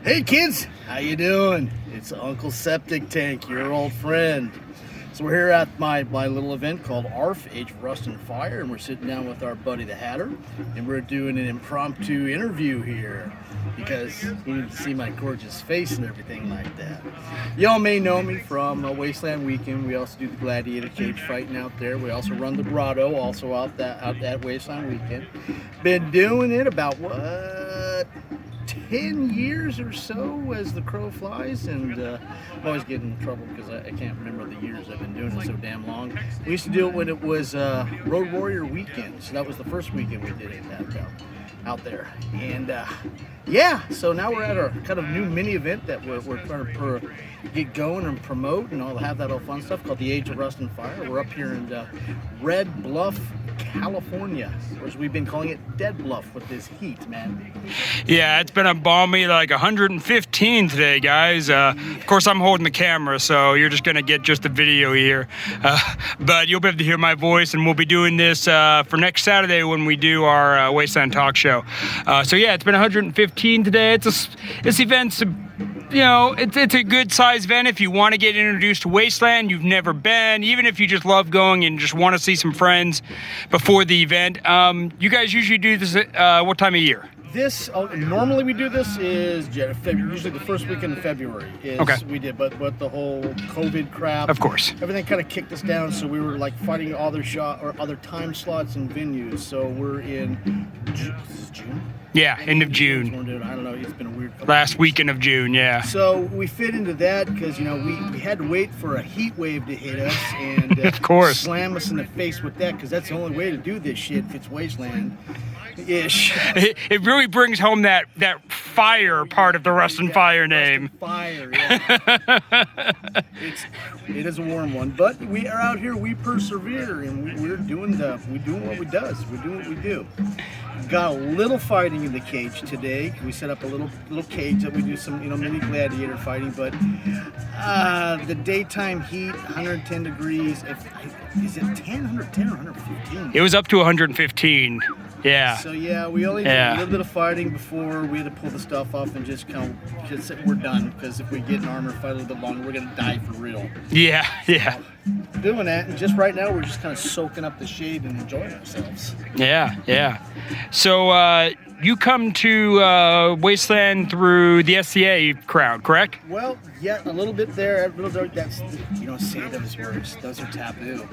Hey kids, how you doing? It's Uncle Septic Tank, your old friend. So we're here at my little event called ARF, Age of Rust and Fire, and we're sitting down with our buddy the Hatter, and we're doing an impromptu interview here because you need to see my gorgeous face and everything like that. Y'all may know me from Wasteland Weekend. We also do the gladiator cage fighting out there. We also run the grotto, also out that Wasteland Weekend. Been doing it about 10 years or so as the crow flies, and I'm always getting in trouble because I can't remember the years I've been doing it so damn long. We used to do it when it was Road Warrior Weekend, so that was the first weekend we did it out there. And yeah, so now we're at our kind of new mini event that we're trying to get going and promote and all have that all fun stuff called the Age of Rust and Fire. We're up here in Red Bluff, California, or as we've been calling it, Dead Bluff with this heat, man. Yeah, it's been a balmy like 115 today, guys. Of course, I'm holding the camera, so you're just gonna get just the video here. But you'll be able to hear my voice, and we'll be doing this for next Saturday when we do our Wasteland Talk show. So yeah, it's been 115 today. This event's, you know, it's a good size event if you want to get introduced to Wasteland, you've never been, even if you just love going and just want to see some friends before the event. You guys usually do this what time of year? This normally we do this is usually the first weekend of February is okay. We did, but the whole COVID crap, of course, everything kind of kicked us down, so we were like fighting other time slots and venues. So we're in June. Yeah, end of June. I don't know. It's been a weird last weekend of June. Yeah. So we fit into that because we had to wait for a heat wave to hit us and of course slam us in the face with that, because that's the only way to do this shit if it's Wasteland. Ish. It really brings home that fire part of the Rust and Fire name. Fire, yeah. It is a warm one, but we are out here. We persevere, and we're doing what we does. We're doing what we do. Got a little fighting in the cage today. We set up a little cage that we do some mini gladiator fighting, but the daytime heat, 110 degrees. Is it 110 or 115? It was up to 115. Yeah. So yeah, we only did a little bit of fighting before we had to pull the stuff off and just say we're done, because if we get in armor and fight a little bit longer, we're gonna die for real. Yeah, yeah. So, doing that, and just right now we're just kind of soaking up the shade and enjoying ourselves. Yeah, yeah. So you come to Wasteland through the SCA crowd, correct? Well, yeah, a little bit there. That's, you don't say those words. Those are taboo.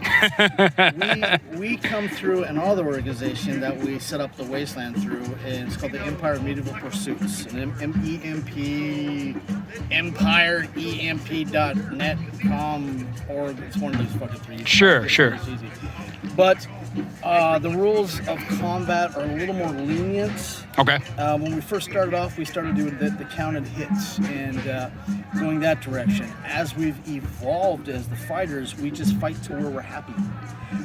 we come through another organization that we set up the Wasteland through, and it's called the Empire of Medieval Pursuits. And empireemp.net.com, or it's one of those fucking three. Sure. It's easy. But the rules of combat are a little more lenient. Okay. When we first started off, we started doing the counted hits and going that direction. As we've evolved as the fighters, we just fight to where we're happy.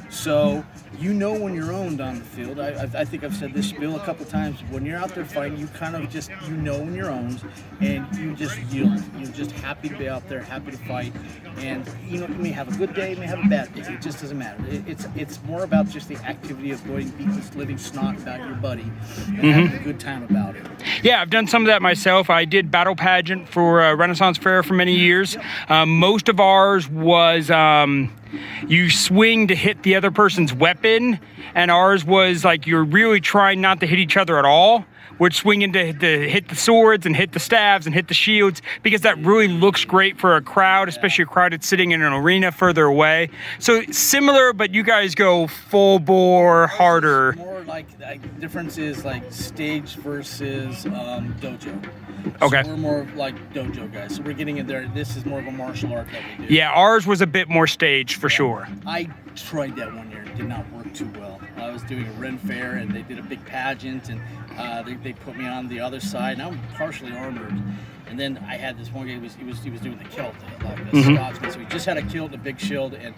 So when you're owned on the field. I think I've said this spiel a couple times. When you're out there fighting, you kind of just when you're owned, and you just yield. You're just happy to be out there, happy to fight, and you may have a good day, you may have a bad day. It just doesn't matter. It's more about just the activity of going beat this living snot about your buddy and having a good time about it. Yeah, I've done some of that myself. I did battle pageant for Renaissance Fair for many years. Most of ours was you swing to hit the other person's weapon, and ours was like you're really trying not to hit each other at all. We're swinging to hit the swords and hit the staves and hit the shields, because that really looks great for a crowd, especially a crowd that's sitting in an arena further away. So similar, but you guys go full bore, harder. More like difference is like stage versus dojo. Okay. So we're more like dojo guys. So we're getting in there. This is more of a martial art that we do. Yeah, ours was a bit more staged for sure. I tried that one year. It did not work too well. I was doing a Ren Fair, and they did a big pageant, and they put me on the other side, and I'm partially armored. And then I had this one guy. He was doing the kilt, like the Scotsman. So he just had a kilt and a big shield, and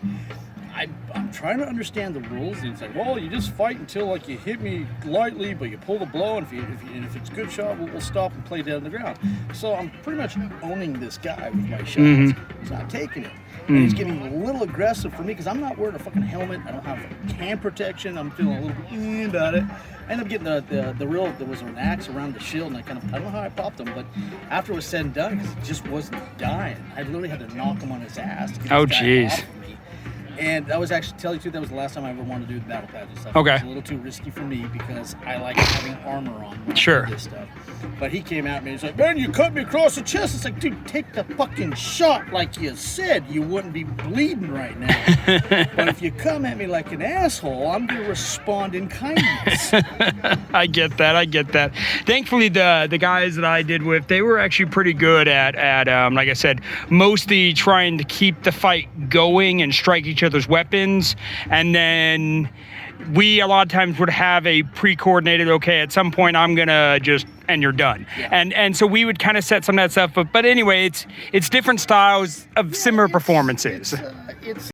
I'm trying to understand the rules, and it's like, well, you just fight until like you hit me lightly, but you pull the blow, and if it's a good shot, we'll stop and play down on the ground. So I'm pretty much owning this guy with my shots. He's not taking it. And he's getting a little aggressive for me because I'm not wearing a fucking helmet. I don't have hand protection. I'm feeling a little bit about it. I ended up getting the real, there was an axe around the shield, and I don't know how I popped him, but after it was said and done, because he just wasn't dying, I literally had to knock him on his ass to get Oh, this guy jeez. off of me. And that was actually, tell you the truth, that was the last time I ever wanted to do the battle pads and stuff. Okay. It was a little too risky for me because I like having armor on when I Sure. do this stuff. But he came at me and he's like, man, you cut me across the chest. It's like, dude, take the fucking shot like you said. You wouldn't be bleeding right now. But if you come at me like an asshole, I'm going to respond in kindness. I get that. Thankfully, the guys that I did with, they were actually pretty good at like I said, mostly trying to keep the fight going and strike each other's weapons. And then we a lot of times would have a pre-coordinated, okay, at some point I'm gonna just, and you're done. Yeah. And so we would kind of set some of that stuff up. But anyway, it's different styles of similar performances. It's